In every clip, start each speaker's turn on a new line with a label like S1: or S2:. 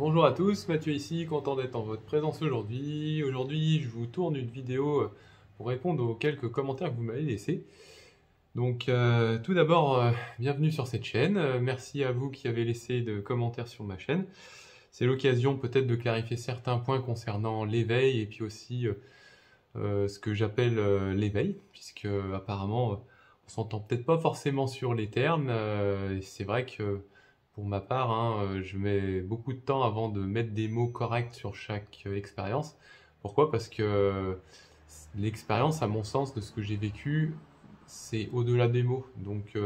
S1: Bonjour à tous, Mathieu ici, content d'être en votre présence aujourd'hui. Aujourd'hui, je vous tourne une vidéo pour répondre aux quelques commentaires que vous m'avez laissés. Donc, tout d'abord, bienvenue sur cette chaîne. Merci à vous qui avez laissé de commentaires sur ma chaîne. C'est l'occasion peut-être de clarifier certains points concernant l'éveil et puis aussi ce que j'appelle l'éveil, puisque apparemment, on s'entend peut-être pas forcément sur les termes. Et c'est vrai que pour ma part, je mets beaucoup de temps avant de mettre des mots corrects sur chaque expérience. Pourquoi? Parce que l'expérience, à mon sens, de ce que j'ai vécu, c'est au-delà des mots. Donc,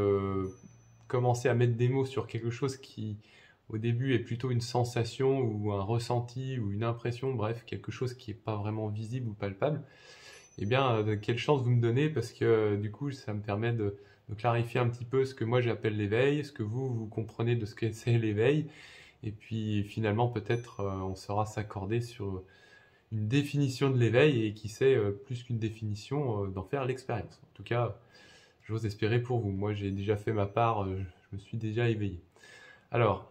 S1: commencer à mettre des mots sur quelque chose qui, au début, est plutôt une sensation ou un ressenti ou une impression, bref, quelque chose qui n'est pas vraiment visible ou palpable, eh bien, quelle chance vous me donnez, parce que du coup, ça me permet de clarifier un petit peu ce que moi j'appelle l'éveil, ce que vous comprenez de ce que c'est l'éveil, et puis finalement peut-être on saura s'accorder sur une définition de l'éveil, et qui sait, plus qu'une définition, d'en faire l'expérience. En tout cas, j'ose espérer pour vous. Moi j'ai déjà fait ma part, je me suis déjà éveillé. Alors,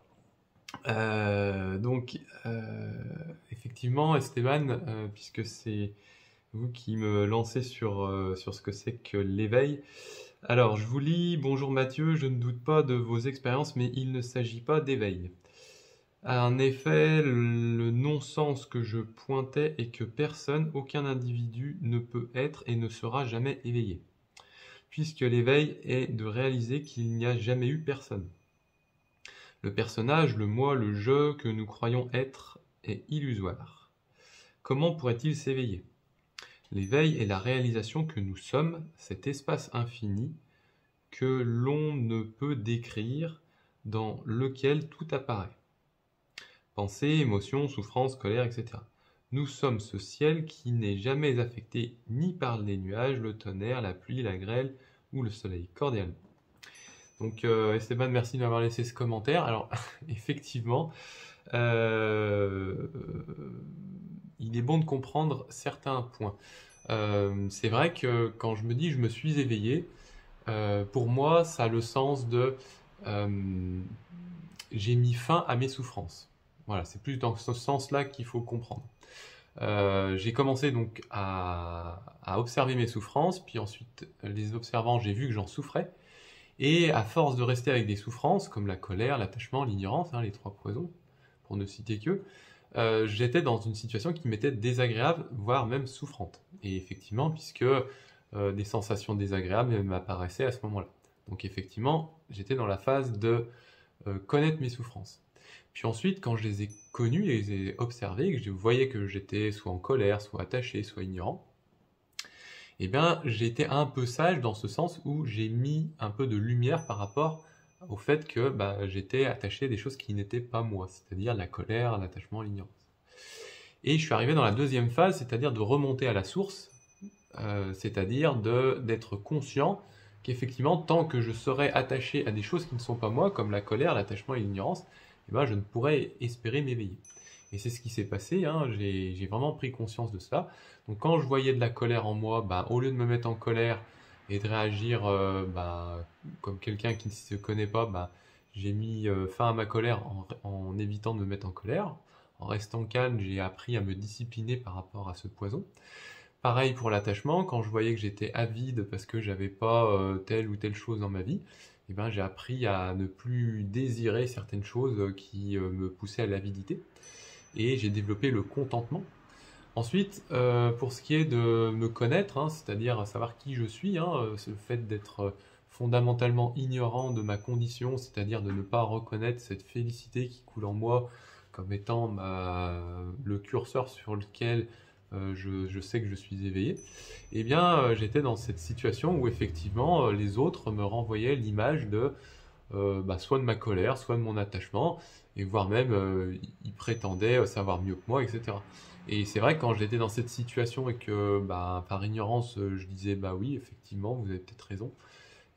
S1: effectivement Esteban, puisque c'est vous qui me lancez sur ce que c'est que l'éveil. Alors, je vous lis: Bonjour Mathieu, je ne doute pas de vos expériences, mais il ne s'agit pas d'éveil. En effet, le non-sens que je pointais est que personne, aucun individu ne peut être et ne sera jamais éveillé, puisque l'éveil est de réaliser qu'il n'y a jamais eu personne. Le personnage, le moi, le je que nous croyons être est illusoire. Comment pourrait-il s'éveiller? L'éveil est la réalisation que nous sommes, cet espace infini que l'on ne peut décrire, dans lequel tout apparaît. Pensée, émotion, souffrance, colère, etc. Nous sommes ce ciel qui n'est jamais affecté ni par les nuages, le tonnerre, la pluie, la grêle ou le soleil, cordialement. Donc Esteban, merci de m'avoir laissé ce commentaire. Alors effectivement, il est bon de comprendre certains points. C'est vrai que quand je me dis je me suis éveillé, pour moi ça a le sens de j'ai mis fin à mes souffrances. Voilà, c'est plus dans ce sens-là qu'il faut comprendre. J'ai commencé donc à observer mes souffrances, puis ensuite, les observant, j'ai vu que j'en souffrais. Et à force de rester avec des souffrances, comme la colère, l'attachement, l'ignorance, les trois poisons, pour ne citer qu'eux, j'étais dans une situation qui m'était désagréable, voire même souffrante. Et effectivement, puisque des sensations désagréables m'apparaissaient à ce moment-là. Donc effectivement, j'étais dans la phase de connaître mes souffrances. Puis ensuite, quand je les ai connues, les ai observées, que je voyais que j'étais soit en colère, soit attaché, soit ignorant, eh bien, j'ai été un peu sage dans ce sens où j'ai mis un peu de lumière par rapport au fait que j'étais attaché à des choses qui n'étaient pas moi, c'est-à-dire la colère, l'attachement, l'ignorance. Et je suis arrivé dans la deuxième phase, c'est-à-dire de remonter à la source, c'est-à-dire d'être conscient qu'effectivement, tant que je serai attaché à des choses qui ne sont pas moi, comme la colère, l'attachement et l'ignorance, eh ben, je ne pourrais espérer m'éveiller. Et c'est ce qui s'est passé, j'ai vraiment pris conscience de cela. Donc quand je voyais de la colère en moi, au lieu de me mettre en colère et de réagir comme quelqu'un qui ne se connaît pas, j'ai mis fin à ma colère en évitant de me mettre en colère. En restant calme, j'ai appris à me discipliner par rapport à ce poison. Pareil pour l'attachement, quand je voyais que j'étais avide parce que j'avais pas telle ou telle chose dans ma vie, eh ben, j'ai appris à ne plus désirer certaines choses qui me poussaient à l'avidité. Et j'ai développé le contentement. Ensuite, pour ce qui est de me connaître, c'est-à-dire savoir qui je suis, c'est le fait d'être fondamentalement ignorant de ma condition, c'est-à-dire de ne pas reconnaître cette félicité qui coule en moi comme étant le curseur sur lequel je sais que je suis éveillé, eh bien j'étais dans cette situation où effectivement les autres me renvoyaient l'image de soit de ma colère, soit de mon attachement, et voire même ils prétendaient savoir mieux que moi, etc. Et c'est vrai que quand j'étais dans cette situation et que par ignorance je disais oui effectivement vous avez peut-être raison,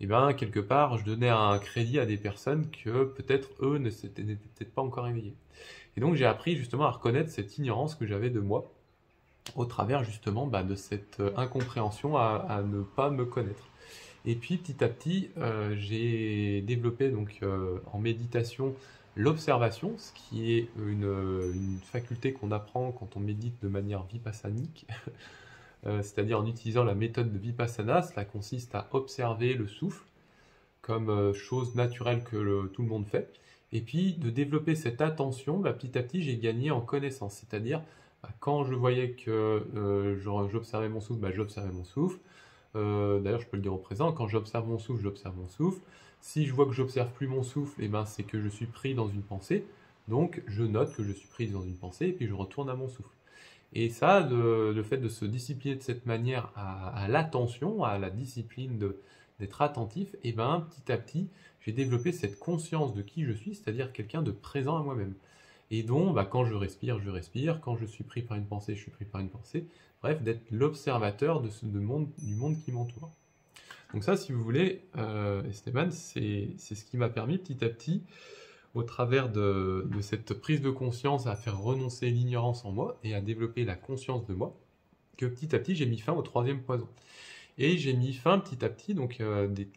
S1: et bien quelque part je donnais un crédit à des personnes que peut-être eux n'étaient peut-être pas encore éveillés. Et donc j'ai appris justement à reconnaître cette ignorance que j'avais de moi au travers justement de cette incompréhension à ne pas me connaître. Et puis petit à petit, j'ai développé donc en méditation l'observation, ce qui est une faculté qu'on apprend quand on médite de manière vipassanique, c'est-à-dire en utilisant la méthode de Vipassana. Cela consiste à observer le souffle comme chose naturelle que tout le monde fait, et puis de développer cette attention. Petit à petit j'ai gagné en connaissance, c'est-à-dire quand je voyais que j'observais mon souffle, j'observais mon souffle. D'ailleurs je peux le dire au présent, quand j'observe mon souffle, j'observe mon souffle. Si je vois que j'observe plus mon souffle, c'est que je suis pris dans une pensée, donc je note que je suis pris dans une pensée, et puis je retourne à mon souffle. Et ça, le fait de se discipliner de cette manière à l'attention, à la discipline d'être attentif, petit à petit, j'ai développé cette conscience de qui je suis, c'est-à-dire quelqu'un de présent à moi-même. Et donc, quand je respire, quand je suis pris par une pensée, je suis pris par une pensée. Bref, d'être l'observateur du monde qui m'entoure. Donc ça, si vous voulez, Esteban, c'est ce qui m'a permis petit à petit, au travers de cette prise de conscience, à faire renoncer l'ignorance en moi et à développer la conscience de moi, que petit à petit j'ai mis fin au 3e poison. Et j'ai mis fin petit à petit donc,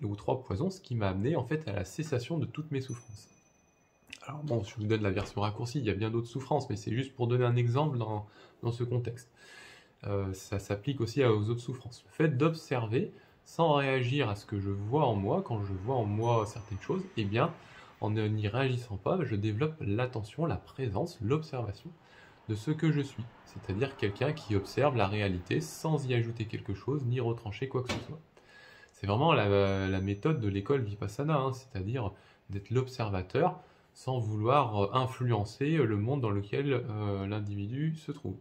S1: aux 3 poisons, ce qui m'a amené en fait à la cessation de toutes mes souffrances. Alors bon, je vous donne la version raccourcie, il y a bien d'autres souffrances, mais c'est juste pour donner un exemple dans ce contexte. Ça s'applique aussi aux autres souffrances. Le fait d'observer sans réagir à ce que je vois en moi, quand je vois en moi certaines choses, en n'y réagissant pas, je développe l'attention, la présence, l'observation de ce que je suis. C'est-à-dire quelqu'un qui observe la réalité sans y ajouter quelque chose, ni retrancher quoi que ce soit. C'est vraiment la méthode de l'école Vipassana, c'est-à-dire d'être l'observateur sans vouloir influencer le monde dans lequel l'individu se trouve.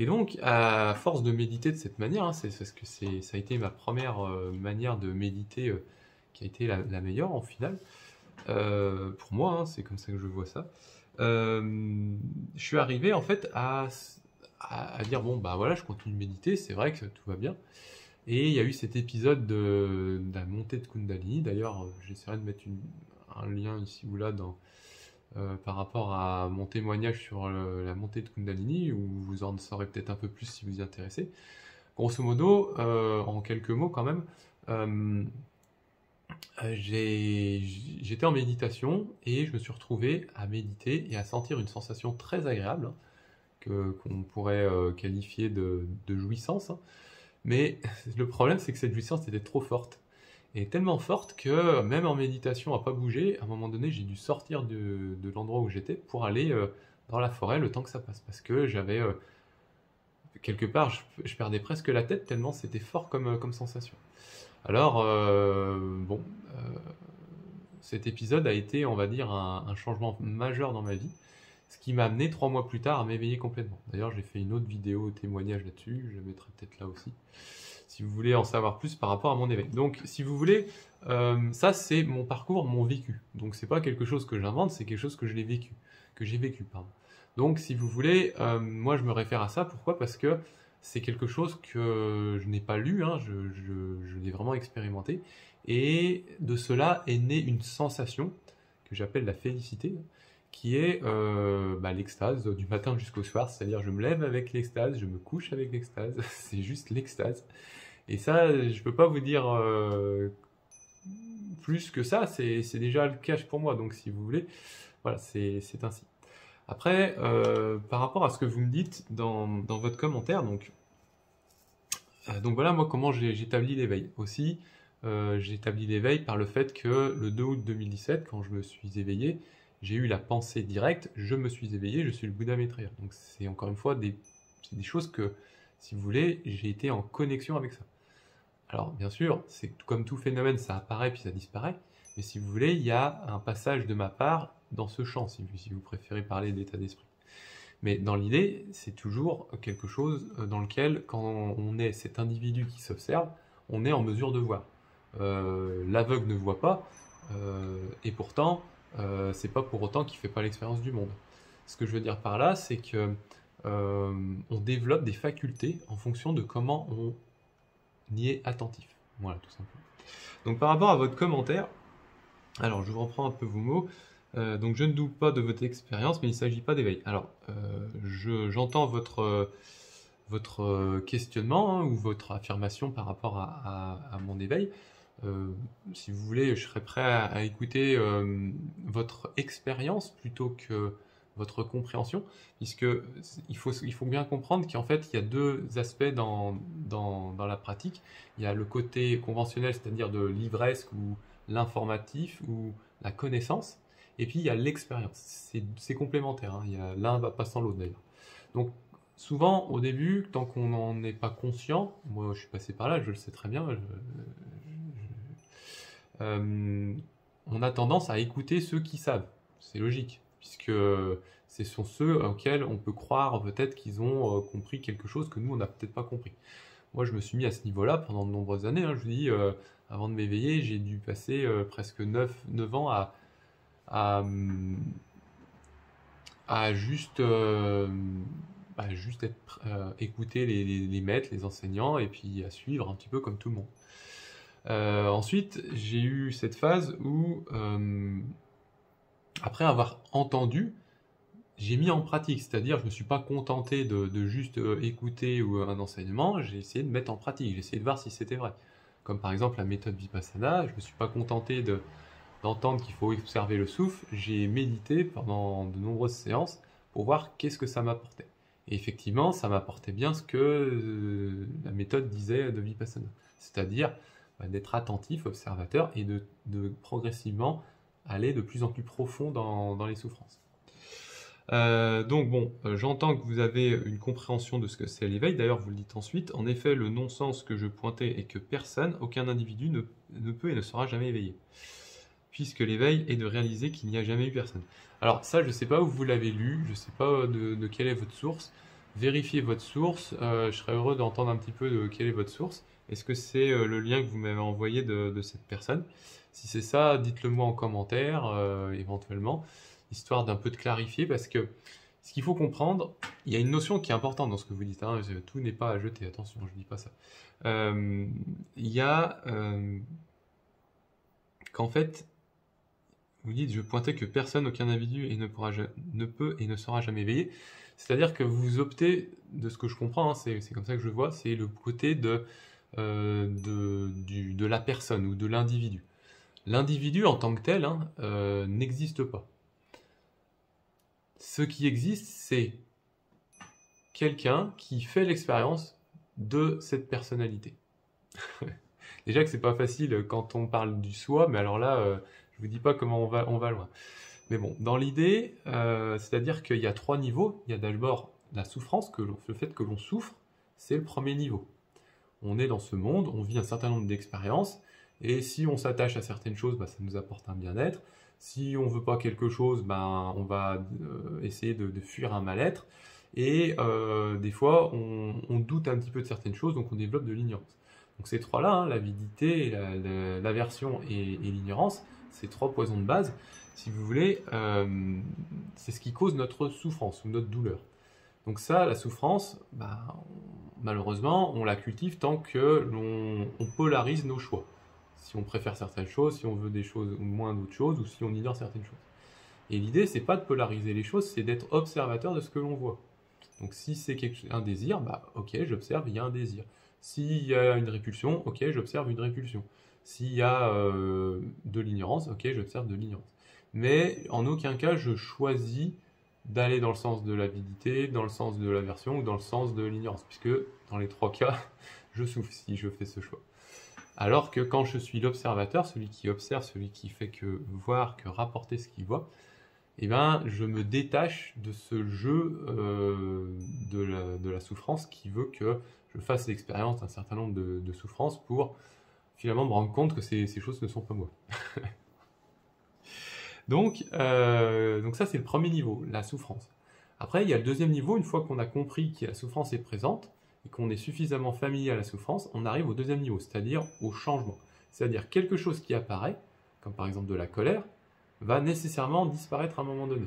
S1: Et donc, à force de méditer de cette manière, c'est parce que ça a été ma première manière de méditer qui a été la meilleure en final, pour moi, c'est comme ça que je vois ça. Je suis arrivé en fait à dire bon voilà, je continue de méditer, c'est vrai que tout va bien. Et il y a eu cet épisode de la montée de Kundalini. D'ailleurs, j'essaierai de mettre un lien ici ou là par rapport à mon témoignage sur la montée de Kundalini, où vous en saurez peut-être un peu plus si vous y intéressez. Grosso modo, en quelques mots quand même, j'étais en méditation et je me suis retrouvé à méditer et à sentir une sensation très agréable qu'on pourrait qualifier de jouissance. Mais le problème, c'est que cette jouissance était trop forte. Et tellement forte que même en méditation à pas bouger, à un moment donné, j'ai dû sortir de l'endroit où j'étais pour aller dans la forêt le temps que ça passe. Parce que j'avais, quelque part, je perdais presque la tête tellement c'était fort comme sensation. Alors, cet épisode a été, on va dire, un changement majeur dans ma vie, ce qui m'a amené 3 mois plus tard à m'éveiller complètement. D'ailleurs, j'ai fait une autre vidéo témoignage là-dessus, je mettrai peut-être là aussi, si vous voulez en savoir plus par rapport à mon éveil. Donc, si vous voulez, ça c'est mon parcours, mon vécu. Donc, c'est pas quelque chose que j'invente, c'est quelque chose que j'ai vécu, pardon. Donc, si vous voulez, moi je me réfère à ça. Pourquoi? Parce que c'est quelque chose que je n'ai pas lu, je l'ai vraiment expérimenté. Et de cela est née une sensation que j'appelle la félicité, qui est l'extase du matin jusqu'au soir. C'est-à-dire je me lève avec l'extase, je me couche avec l'extase, c'est juste l'extase. Et ça, je peux pas vous dire plus que ça, c'est déjà le cas pour moi. Donc si vous voulez, voilà, c'est ainsi. Après, par rapport à ce que vous me dites dans votre commentaire, donc voilà, moi comment j'établis l'éveil. Aussi, j'établis l'éveil par le fait que le 2 août 2017, quand je me suis éveillé, j'ai eu la pensée directe, je me suis éveillé, je suis le Bouddha Maitreya. Donc c'est encore une fois des choses que, si vous voulez, j'ai été en connexion avec ça. Alors bien sûr, c'est comme tout phénomène, ça apparaît puis ça disparaît, mais si vous voulez, il y a un passage de ma part dans ce champ, si vous préférez parler d'état d'esprit. Mais dans l'idée, c'est toujours quelque chose dans lequel, quand on est cet individu qui s'observe, on est en mesure de voir. L'aveugle ne voit pas, et pourtant, c'est pas pour autant qu'il fait pas l'expérience du monde. Ce que je veux dire par là, c'est que on développe des facultés en fonction de comment on y est attentif. Voilà, tout simplement. Donc par rapport à votre commentaire, alors je vous reprends un peu vos mots. Donc je ne doute pas de votre expérience, mais il ne s'agit pas d'éveil. Alors j'entends votre questionnement ou votre affirmation par rapport à mon éveil. Si vous voulez, je serais prêt à écouter votre expérience plutôt que votre compréhension, puisque il faut bien comprendre qu'en fait, il y a deux aspects dans la pratique. Il y a le côté conventionnel, c'est-à-dire de l'ivresque ou l'informatif ou la connaissance, et puis il y a l'expérience. C'est complémentaire, hein. L'un va pas sans l'autre d'ailleurs. Donc, souvent, au début, tant qu'on n'en est pas conscient, moi je suis passé par là, je le sais très bien, on a tendance à écouter ceux qui savent. C'est logique, puisque ce sont ceux auxquels on peut croire peut-être qu'ils ont compris quelque chose que nous, on n'a peut-être pas compris. Moi, je me suis mis à ce niveau-là pendant de nombreuses années, hein. Je vous dis, avant de m'éveiller, j'ai dû passer presque 9 ans à, à juste, juste écouter les maîtres, les enseignants, et puis à suivre un petit peu comme tout le monde. Ensuite, j'ai eu cette phase où, après avoir entendu, j'ai mis en pratique, c'est-à-dire je ne me suis pas contenté de juste écouter un enseignement, j'ai essayé de mettre en pratique, j'ai essayé de voir si c'était vrai. Comme par exemple la méthode Vipassana, je ne me suis pas contenté d'entendre qu'il faut observer le souffle, j'ai médité pendant de nombreuses séances pour voir qu'est-ce que ça m'apportait. Et effectivement, ça m'apportait bien ce que la méthode disait de Vipassana, c'est-à-dire d'être attentif, observateur, et de progressivement aller de plus en plus profond dans les souffrances. Donc bon, j'entends que vous avez une compréhension de ce que c'est l'éveil, d'ailleurs vous le dites ensuite. En effet, le non-sens que je pointais est que personne, aucun individu ne peut et ne sera jamais éveillé, puisque l'éveil est de réaliser qu'il n'y a jamais eu personne. Alors ça, je ne sais pas où vous l'avez lu, je ne sais pas de quelle est votre source. Vérifiez votre source, je serais heureux d'entendre un petit peu de quelle est votre source. Est-ce que c'est le lien que vous m'avez envoyé de cette personne? Si c'est ça, dites-le moi en commentaire, éventuellement, histoire d'un peu de clarifier, parce que ce qu'il faut comprendre, il y a une notion qui est importante dans ce que vous dites, hein, tout n'est pas à jeter, attention, je ne dis pas ça. Il y a qu'en fait, vous dites, je pointais que personne, aucun individu ne peut et ne sera jamais éveillé. C'est-à-dire que vous optez, de ce que je comprends, hein, c'est comme ça que je vois, c'est le côté de la personne ou de l'individu. L'individu en tant que tel n'existe pas. Ce qui existe, c'est quelqu'un qui fait l'expérience de cette personnalité. Déjà que c'est pas facile quand on parle du soi, mais alors là, je vous dis pas comment on va loin. Mais bon, dans l'idée, c'est-à-dire qu'il y a 3 niveaux. Il y a d'abord la souffrance, le fait que l'on souffre, c'est le premier niveau. On est dans ce monde, on vit un certain nombre d'expériences, et si on s'attache à certaines choses, ça nous apporte un bien-être. Si on veut pas quelque chose, on va essayer de fuir un mal-être. Et des fois, on doute un petit peu de certaines choses, donc on développe de l'ignorance. Donc ces 3-là, hein, l'avidité, l'aversion et l'ignorance, ces 3 poisons de base, si vous voulez, c'est ce qui cause notre souffrance ou notre douleur. Donc ça, la souffrance, malheureusement, on la cultive tant que on polarise nos choix. Si on préfère certaines choses, si on veut des choses ou moins d'autres choses, ou si on ignore certaines choses. Et l'idée, c'est pas de polariser les choses, c'est d'être observateur de ce que l'on voit. Donc si c'est un désir, ok, j'observe, il y a un désir. S'il y a une répulsion, ok, j'observe une répulsion. S'il y a de l'ignorance, ok, j'observe de l'ignorance. Mais en aucun cas, je choisis d'aller dans le sens de l'avidité, dans le sens de l'aversion ou dans le sens de l'ignorance, puisque dans les 3 cas, je souffre si je fais ce choix. Alors que quand je suis l'observateur, celui qui observe, celui qui fait que voir, que rapporter ce qu'il voit, je me détache de ce jeu de la souffrance qui veut que je fasse l'expérience d'un certain nombre de souffrances pour finalement me rendre compte que ces choses ne sont pas moi. Donc ça, c'est le premier niveau, la souffrance. Après, il y a le deuxième niveau, une fois qu'on a compris que la souffrance est présente, et qu'on est suffisamment familier à la souffrance, on arrive au deuxième niveau, c'est-à-dire au changement. C'est-à-dire quelque chose qui apparaît, comme par exemple de la colère, va nécessairement disparaître à un moment donné.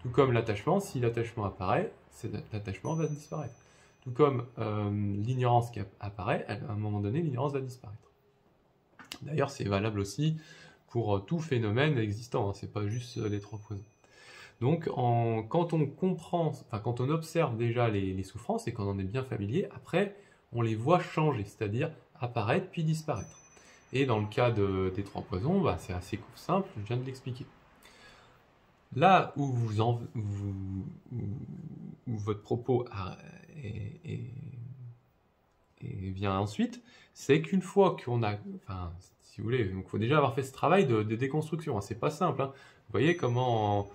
S1: Tout comme l'attachement, si l'attachement apparaît, l'attachement va disparaître. Tout comme l'ignorance qui apparaît, à un moment donné, l'ignorance va disparaître. D'ailleurs, c'est valable aussi pour tout phénomène existant, hein, c'est pas juste les 3 poisons. Donc, quand on comprend, quand on observe déjà les souffrances et qu'on en est bien familier, après, on les voit changer, c'est-à-dire apparaître puis disparaître. Et dans le cas des 3 poisons, bah, c'est assez simple, je viens de l'expliquer. Là où, où votre propos vient ensuite, c'est qu'une fois qu'on a, enfin, si vous voulez, il faut déjà avoir fait ce travail de déconstruction. Hein. C'est pas simple. Hein. Vous voyez comment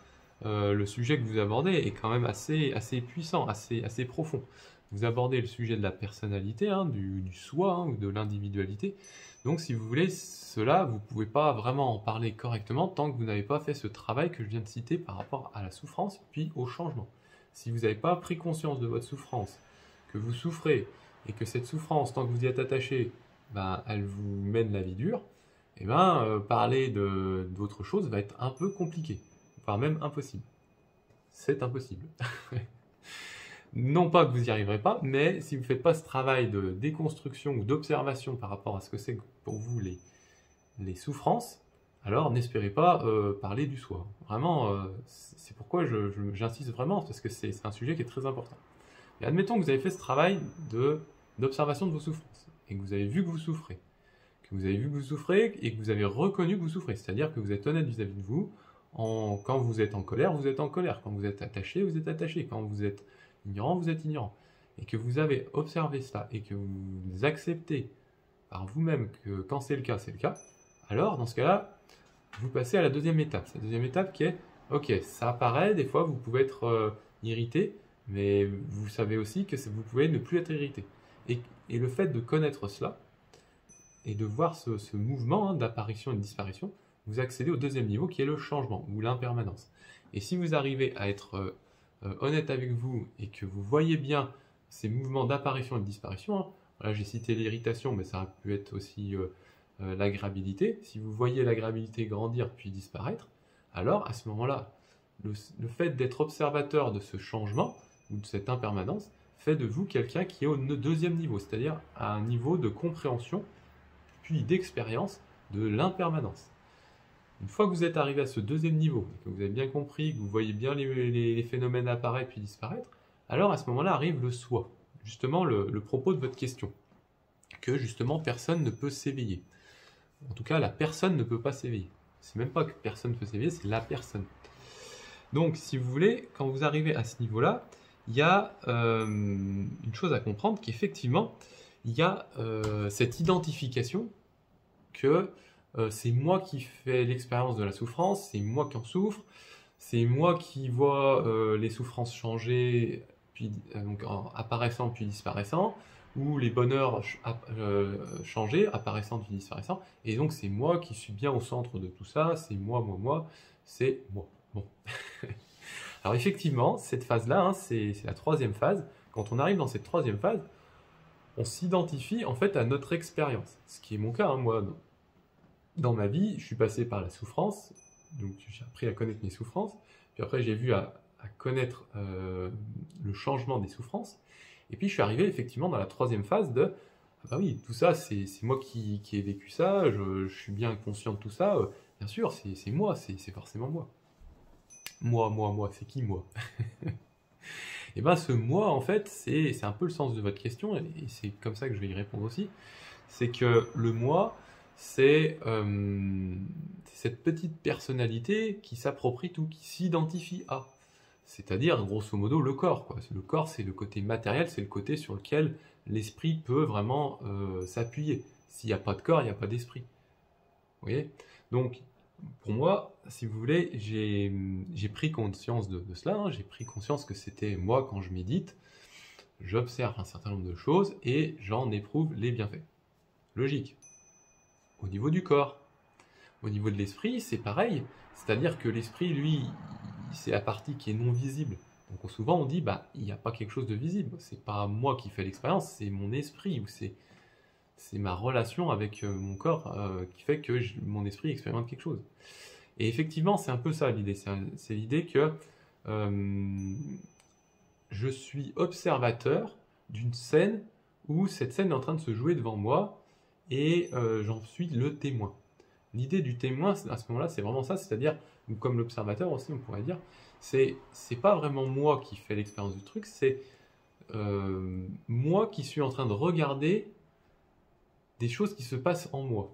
S1: le sujet que vous abordez est quand même assez puissant, assez profond. Vous abordez le sujet de la personnalité, hein, du soi, hein, ou de l'individualité. Donc, si vous voulez, cela, vous ne pouvez pas vraiment en parler correctement tant que vous n'avez pas fait ce travail que je viens de citer par rapport à la souffrance, puis au changement. Si vous n'avez pas pris conscience de votre souffrance, que vous souffrez, et que cette souffrance, tant que vous y êtes attaché, ben, elle vous mène la vie dure, et ben, parler d'autre chose va être un peu compliqué, voire même impossible. C'est impossible. Non pas que vous n'y arriverez pas, mais si vous ne faites pas ce travail de déconstruction ou d'observation par rapport à ce que c'est pour vous les souffrances, alors n'espérez pas parler du soi. Vraiment, c'est pourquoi j'insiste vraiment, parce que c'est un sujet qui est très important. Et admettons que vous avez fait ce travail d'observation de vos souffrances, et que vous avez vu que vous souffrez, et que vous avez reconnu que vous souffrez, c'est-à-dire que vous êtes honnête vis-à-vis de vous. Quand vous êtes en colère, vous êtes en colère. Quand vous êtes attaché, vous êtes attaché. Quand vous êtes ignorant, vous êtes ignorant. Et que vous avez observé cela, et que vous acceptez par vous-même que quand c'est le cas, alors dans ce cas-là, vous passez à la deuxième étape. Cette deuxième étape qui est, ok, ça apparaît, des fois vous pouvez être irrité, mais vous savez aussi que vous pouvez ne plus être irrité. Et le fait de connaître cela, et de voir ce mouvement, hein, d'apparition et de disparition, vous accédez au deuxième niveau qui est le changement, ou l'impermanence. Et si vous arrivez à être honnête avec vous, et que vous voyez bien ces mouvements d'apparition et de disparition, hein, voilà, j'ai cité l'irritation, mais ça peut être aussi l'agréabilité. Si vous voyez l'agréabilité grandir puis disparaître, alors à ce moment-là, le fait d'être observateur de ce changement, ou de cette impermanence, fait de vous quelqu'un qui est au deuxième niveau, c'est-à-dire à un niveau de compréhension, puis d'expérience de l'impermanence. Une fois que vous êtes arrivé à ce deuxième niveau, que vous avez bien compris, que vous voyez bien les phénomènes apparaître puis disparaître, alors à ce moment-là arrive le soi, justement le propos de votre question, que justement personne ne peut s'éveiller. En tout cas, la personne ne peut pas s'éveiller. C'est même pas que personne ne peut s'éveiller, c'est la personne. Donc, si vous voulez, quand vous arrivez à ce niveau-là, il y a une chose à comprendre, qu'effectivement, il y a cette identification que c'est moi qui fais l'expérience de la souffrance, c'est moi qui en souffre, c'est moi qui vois les souffrances changer, puis donc apparaissant puis disparaissant, ou les bonheurs changer, apparaissant puis disparaissant, et donc c'est moi qui suis bien au centre de tout ça, c'est moi, c'est moi. Bon. Alors effectivement, cette phase-là, hein, c'est la troisième phase. Quand on arrive dans cette troisième phase, on s'identifie en fait à notre expérience. Ce qui est mon cas, hein, moi, dans ma vie, je suis passé par la souffrance, donc j'ai appris à connaître mes souffrances, puis après j'ai vu à connaître le changement des souffrances, et puis je suis arrivé effectivement dans la troisième phase de ah bah oui, tout ça, c'est moi qui ai vécu ça, je suis bien conscient de tout ça, bien sûr, c'est moi, c'est forcément moi. Moi, c'est qui moi? Et bien ce moi, en fait, c'est un peu le sens de votre question, et c'est comme ça que je vais y répondre aussi, c'est que le moi, c'est cette petite personnalité qui s'approprie tout, qui s'identifie à. C'est-à-dire, grosso modo, le corps, quoi. Le corps, c'est le côté matériel, c'est le côté sur lequel l'esprit peut vraiment s'appuyer. S'il n'y a pas de corps, il n'y a pas d'esprit. Vous voyez? Donc, pour moi, si vous voulez, j'ai pris conscience de cela, hein. J'ai pris conscience que c'était moi quand je médite, j'observe un certain nombre de choses et j'en éprouve les bienfaits. Logique. Au niveau du corps. Au niveau de l'esprit, c'est pareil. C'est-à-dire que l'esprit, lui, c'est la partie qui est non visible. Donc souvent on dit, bah, il n'y a pas quelque chose de visible. C'est pas moi qui fais l'expérience, c'est mon esprit, ou c'est ma relation avec mon corps qui fait que mon esprit expérimente quelque chose. Et effectivement, c'est un peu ça l'idée. C'est l'idée que je suis observateur d'une scène où cette scène est en train de se jouer devant moi et j'en suis le témoin. L'idée du témoin, à ce moment-là, c'est vraiment ça, c'est-à-dire, ou comme l'observateur aussi, on pourrait dire, c'est pas vraiment moi qui fais l'expérience du truc, c'est moi qui suis en train de regarder des choses qui se passent en moi.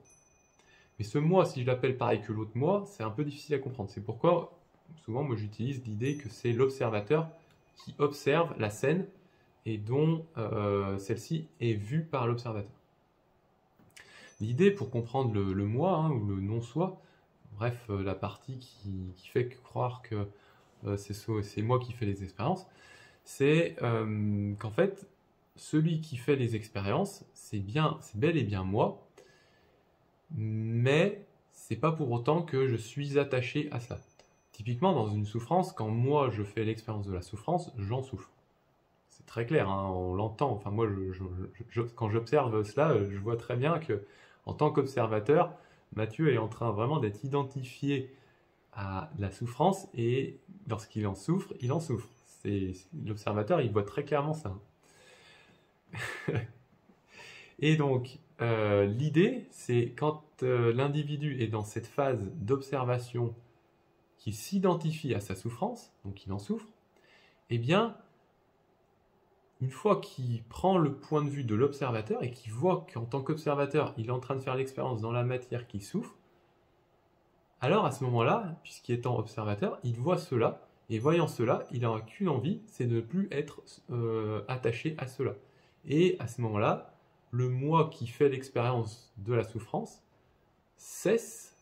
S1: Mais ce moi, si je l'appelle pareil que l'autre moi, c'est un peu difficile à comprendre. C'est pourquoi, souvent, moi j'utilise l'idée que c'est l'observateur qui observe la scène et dont celle-ci est vue par l'observateur. L'idée pour comprendre le moi hein, ou le non-soi, bref, la partie qui fait croire que c'est moi qui fais les expériences, c'est qu'en fait, celui qui fait les expériences, c'est bel et bien moi, mais c'est pas pour autant que je suis attaché à cela. Typiquement, dans une souffrance, quand moi je fais l'expérience de la souffrance, j'en souffre. C'est très clair, hein, on l'entend. Enfin, moi, quand j'observe cela, je vois très bien que, en tant qu'observateur, Mathieu est en train vraiment d'être identifié à la souffrance et lorsqu'il en souffre, il en souffre. L'observateur, il voit très clairement ça. Et donc, l'idée, c'est quand l'individu est dans cette phase d'observation qui s'identifie à sa souffrance, donc il en souffre, eh bien, une fois qu'il prend le point de vue de l'observateur et qu'il voit qu'en tant qu'observateur, il est en train de faire l'expérience dans la matière qui souffre, alors à ce moment-là, puisqu'il est observateur, il voit cela, et voyant cela, il n'a qu'une envie, c'est de ne plus être attaché à cela. Et à ce moment-là, le moi qui fait l'expérience de la souffrance cesse,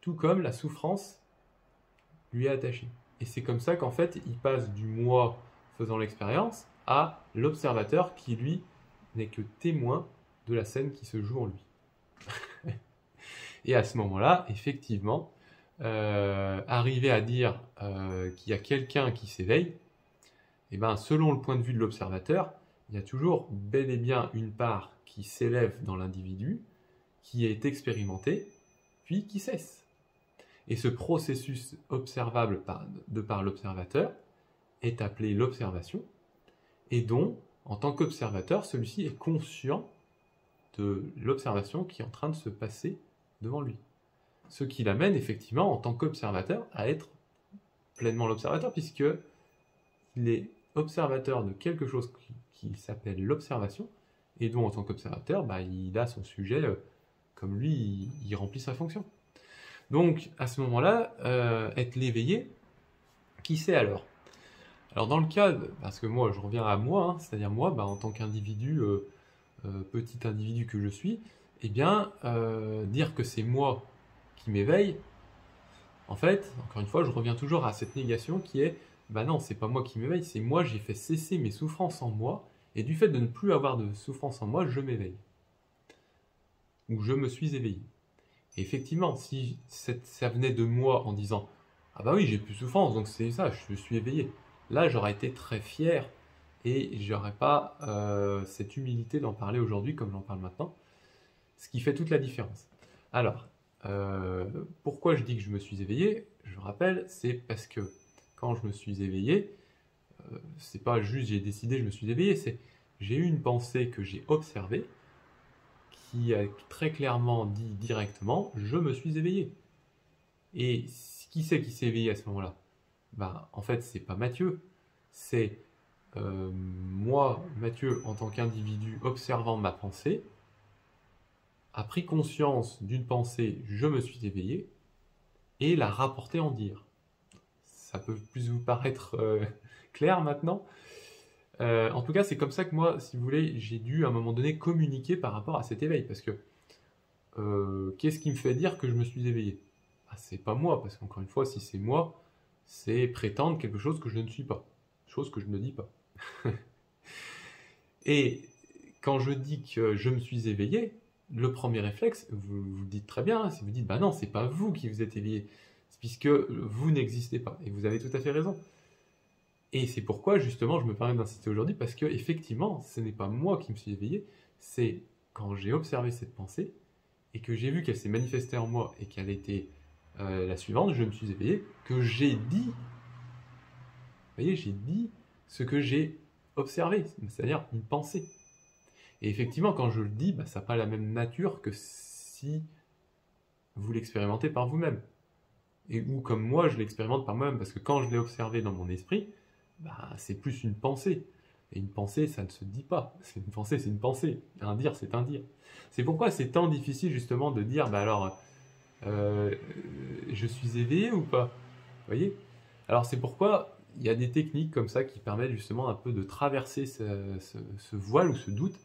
S1: tout comme la souffrance lui est attachée. Et c'est comme ça qu'en fait, il passe du moi faisant l'expérience à l'observateur qui, lui, n'est que témoin de la scène qui se joue en lui. Et à ce moment-là, effectivement, arriver à dire qu'il y a quelqu'un qui s'éveille, et ben, selon le point de vue de l'observateur, il y a toujours bel et bien une part qui s'élève dans l'individu, qui est expérimentée, puis qui cesse. Et ce processus observable de par l'observateur est appelé l'observation, et dont, en tant qu'observateur, celui-ci est conscient de l'observation qui est en train de se passer devant lui. Ce qui l'amène effectivement, en tant qu'observateur, à être pleinement l'observateur, puisqu'il est observateur de quelque chose qui s'appelle l'observation, et dont, en tant qu'observateur, il a son sujet, comme lui, il remplit sa fonction. Donc, à ce moment-là, être l'éveillé, qui sait alors? Alors, dans le cas, parce que moi, je reviens à moi, hein, c'est-à-dire moi, en tant qu'individu, petit individu que je suis, eh bien, dire que c'est moi qui m'éveille, en fait, encore une fois, je reviens toujours à cette négation qui est, non, c'est pas moi qui m'éveille, c'est moi, j'ai fait cesser mes souffrances en moi, et du fait de ne plus avoir de souffrance en moi, je m'éveille. Ou je me suis éveillé. Et effectivement, si ça venait de moi en disant « Ah bah oui, j'ai plus de souffrance, donc c'est ça, je me suis éveillé », là, j'aurais été très fier et j'aurais pas cette humilité d'en parler aujourd'hui comme j'en parle maintenant, ce qui fait toute la différence. Alors, pourquoi je dis que je me suis éveillé? Je rappelle, c'est parce que quand je me suis éveillé, c'est pas juste j'ai décidé, je me suis éveillé, c'est j'ai eu une pensée que j'ai observée qui a très clairement dit directement je me suis éveillé. Et qui c'est qui s'est éveillé à ce moment-là? En fait, c'est pas Mathieu, c'est moi, Mathieu, en tant qu'individu observant ma pensée, a pris conscience d'une pensée, je me suis éveillé, et l'a rapporté en dire. Ça peut plus vous paraître clair maintenant. En tout cas, c'est comme ça que moi, si vous voulez, j'ai dû à un moment donné communiquer par rapport à cet éveil, parce que qu'est-ce qui me fait dire que je me suis éveillé? C'est pas moi, parce qu'encore une fois, si c'est moi, c'est prétendre quelque chose que je ne suis pas, chose que je ne dis pas. Et quand je dis que je me suis éveillé, le premier réflexe, vous dites très bien, hein, si vous dites non, c'est pas vous qui vous êtes éveillé, c'est puisque vous n'existez pas. Et vous avez tout à fait raison. Et c'est pourquoi justement je me permets d'insister aujourd'hui, parce que effectivement, ce n'est pas moi qui me suis éveillé, c'est quand j'ai observé cette pensée et que j'ai vu qu'elle s'est manifestée en moi et qu'elle était la suivante, je me suis éveillé, que j'ai dit, vous voyez, j'ai dit ce que j'ai observé, c'est-à-dire une pensée. Et effectivement, quand je le dis, ça n'a pas la même nature que si vous l'expérimentez par vous-même. Ou comme moi, je l'expérimente par moi-même, parce que quand je l'ai observé dans mon esprit, c'est plus une pensée. Et une pensée, ça ne se dit pas. C'est une pensée, c'est une pensée. Un dire, c'est un dire. C'est pourquoi c'est tant difficile justement de dire, bah alors, euh, je suis éveillé ou pas? Vous voyez? Alors c'est pourquoi il y a des techniques comme ça qui permettent justement un peu de traverser ce voile ou ce doute.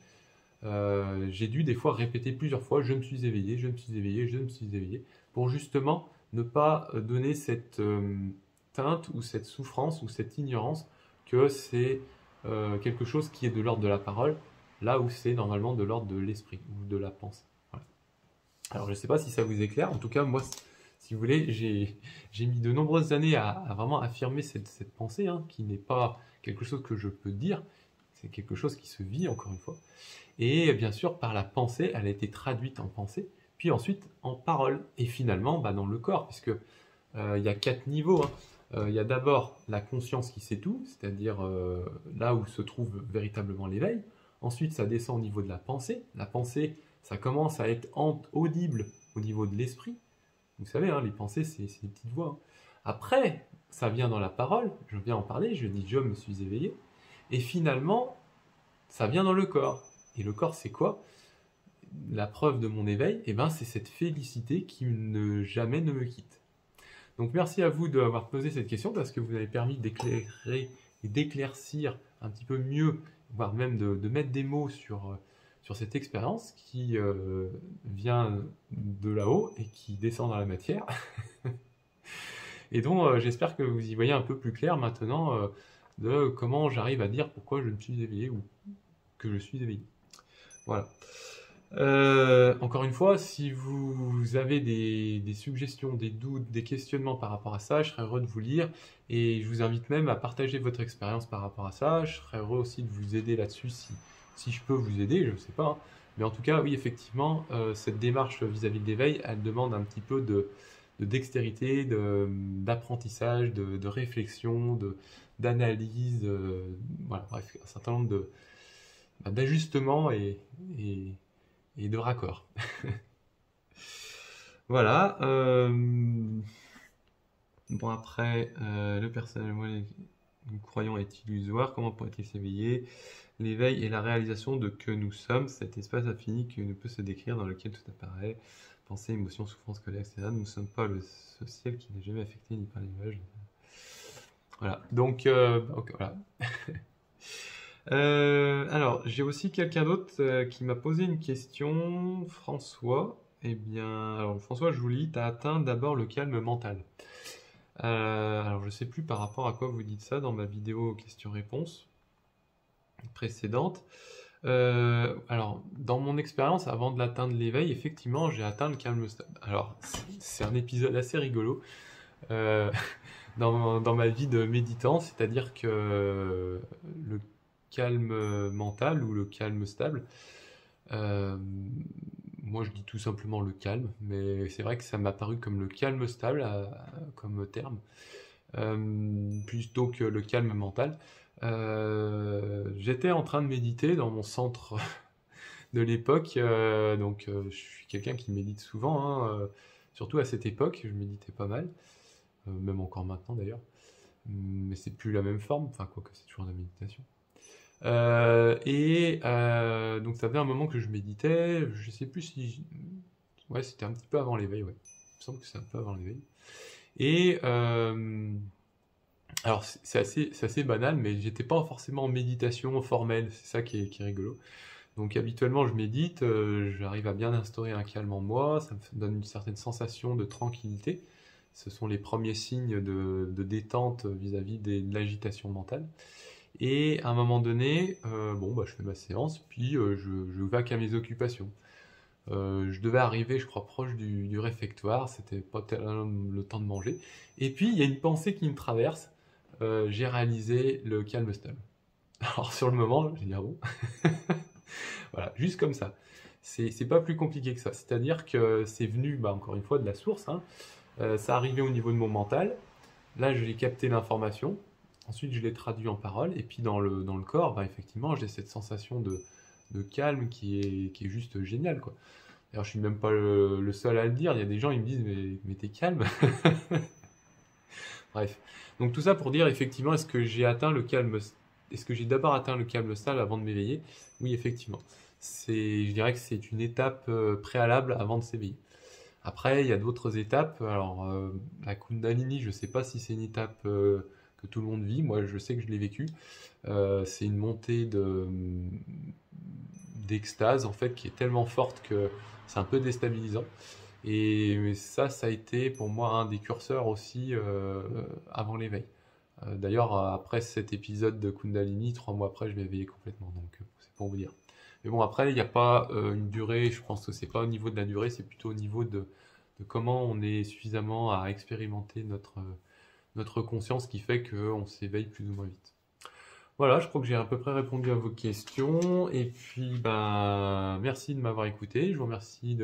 S1: J'ai dû des fois répéter plusieurs fois, je me suis éveillé, je me suis éveillé, je me suis éveillé, pour justement ne pas donner cette teinte ou cette souffrance ou cette ignorance que c'est quelque chose qui est de l'ordre de la parole, là où c'est normalement de l'ordre de l'esprit ou de la pensée. Voilà. Alors je ne sais pas si ça vous est clair, en tout cas moi, si vous voulez, j'ai mis de nombreuses années à vraiment affirmer cette pensée, hein, qui n'est pas quelque chose que je peux dire, c'est quelque chose qui se vit encore une fois. Et bien sûr, par la pensée, elle a été traduite en pensée, puis ensuite en parole, et finalement bah, dans le corps, puisque il y a 4 niveaux, hein. Il y a d'abord la conscience qui sait tout, c'est-à-dire là où se trouve véritablement l'éveil. Ensuite, ça descend au niveau de la pensée. La pensée, ça commence à être audible au niveau de l'esprit. Vous savez, hein, les pensées, c'est des petites voix, hein. Après, ça vient dans la parole, je viens en parler, je dis je me suis éveillé. Et finalement, ça vient dans le corps. Et le corps, c'est quoi? La preuve de mon éveil, eh ben, c'est cette félicité qui jamais ne me quitte. Donc merci à vous d'avoir posé cette question parce que vous avez permis d'éclairer et d'éclaircir un petit peu mieux, voire même de mettre des mots sur cette expérience qui vient de là-haut et qui descend dans la matière. Et donc j'espère que vous y voyez un peu plus clair maintenant de comment j'arrive à dire pourquoi je me suis éveillé ou que je suis éveillé. Voilà. Encore une fois, si vous avez des suggestions, des doutes, des questionnements par rapport à ça, je serais heureux de vous lire et je vous invite même à partager votre expérience par rapport à ça. Je serais heureux aussi de vous aider là-dessus si je peux vous aider, je ne sais pas, hein. Mais en tout cas, oui, effectivement, cette démarche vis-à-vis de l'éveil, elle demande un petit peu de dextérité, d'apprentissage, de réflexion, d'analyse, voilà, bref, un certain nombre d'ajustements et de raccords. Voilà. Bon, après, le personnel, moi, nous croyons est illusoire. Comment pourrait-il s'éveiller? L'éveil est la réalisation de que nous sommes, cet espace infini qui ne peut se décrire, dans lequel tout apparaît. Pensée, émotion, souffrance, colère, etc. Nous ne sommes pas ce ciel qui n'est jamais affecté ni par l'image. Voilà. Donc voilà. Alors, j'ai aussi quelqu'un d'autre qui m'a posé une question, François. Eh bien, alors François, je vous lis, tu as atteint d'abord le calme mental. Alors, je ne sais plus par rapport à quoi vous dites ça dans ma vidéo questions-réponses précédente. Alors, dans mon expérience, avant de l'atteindre l'éveil, effectivement, j'ai atteint le calme stable. Alors, c'est un épisode assez rigolo dans ma vie de méditant, c'est-à-dire que le calme mental ou le calme stable, moi je dis tout simplement le calme, mais c'est vrai que ça m'a paru comme le calme stable comme terme, plutôt que le calme mental. J'étais en train de méditer dans mon centre de l'époque, donc je suis quelqu'un qui médite souvent, hein, surtout à cette époque, je méditais pas mal, même encore maintenant d'ailleurs, mais c'est plus la même forme, enfin quoique c'est toujours de la méditation. Donc ça faisait un moment que je méditais, je sais plus si... Ouais, c'était un petit peu avant l'éveil, ouais. Il me semble que c'est un peu avant l'éveil. Et alors c'est assez banal, mais j'étais pas forcément en méditation formelle, c'est ça qui est rigolo. Donc habituellement je médite, j'arrive à bien instaurer un calme en moi, ça me donne une certaine sensation de tranquillité. Ce sont les premiers signes de détente vis-à-vis de l'agitation mentale. Et à un moment donné, je fais ma séance, puis je vais qu'à mes occupations. Je devais arriver, je crois, proche du réfectoire, c'était pas le temps de manger. Et puis, il y a une pensée qui me traverse, j'ai réalisé le calme stable. Alors, sur le moment, j'ai dit, ah bon? Voilà, juste comme ça. C'est pas plus compliqué que ça. C'est-à-dire que c'est venu, encore une fois, de la source, hein. Ça arrivait au niveau de mon mental. Là, j'ai capté l'information. Ensuite, je l'ai traduit en parole, et puis dans le corps, effectivement, j'ai cette sensation de calme qui est juste géniale, quoi. D'ailleurs, je suis même pas le seul à le dire, il y a des gens, ils me disent, mais t'es calme. Bref. Donc tout ça pour dire, effectivement, est-ce que j'ai atteint le calme est-ce que j'ai d'abord atteint le câble stable avant de m'éveiller? Oui, effectivement. Je dirais que c'est une étape préalable avant de s'éveiller. Après, il y a d'autres étapes. Alors, la Kundalini, je ne sais pas si c'est une étape que tout le monde vit. Moi, je sais que je l'ai vécu. C'est une montée d'extase, en fait, qui est tellement forte que c'est un peu déstabilisant. Et ça a été pour moi un des curseurs aussi avant l'éveil. D'ailleurs, après cet épisode de Kundalini, 3 mois après, je m'ai éveillé complètement. Donc, c'est pour vous dire. Mais bon, après, il n'y a pas une durée. Je pense que c'est pas au niveau de la durée, c'est plutôt au niveau de comment on est suffisamment à expérimenter notre conscience qui fait qu'on s'éveille plus ou moins vite. Voilà, je crois que j'ai à peu près répondu à vos questions. Et puis, ben, merci de m'avoir écouté. Je vous remercie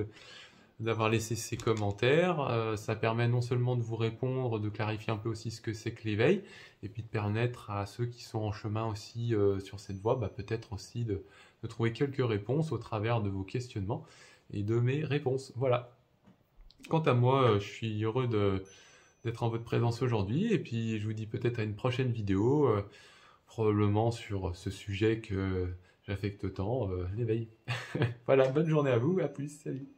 S1: d'avoir laissé ces commentaires. Ça permet non seulement de vous répondre, de clarifier un peu aussi ce que c'est que l'éveil, et puis de permettre à ceux qui sont en chemin aussi sur cette voie, bah, peut-être aussi de trouver quelques réponses au travers de vos questionnements et de mes réponses. Voilà. Quant à moi, je suis heureux d'être en votre présence aujourd'hui, et puis je vous dis peut-être à une prochaine vidéo, probablement sur ce sujet que j'affecte tant, l'éveil. Voilà, bonne journée à vous, à plus, salut.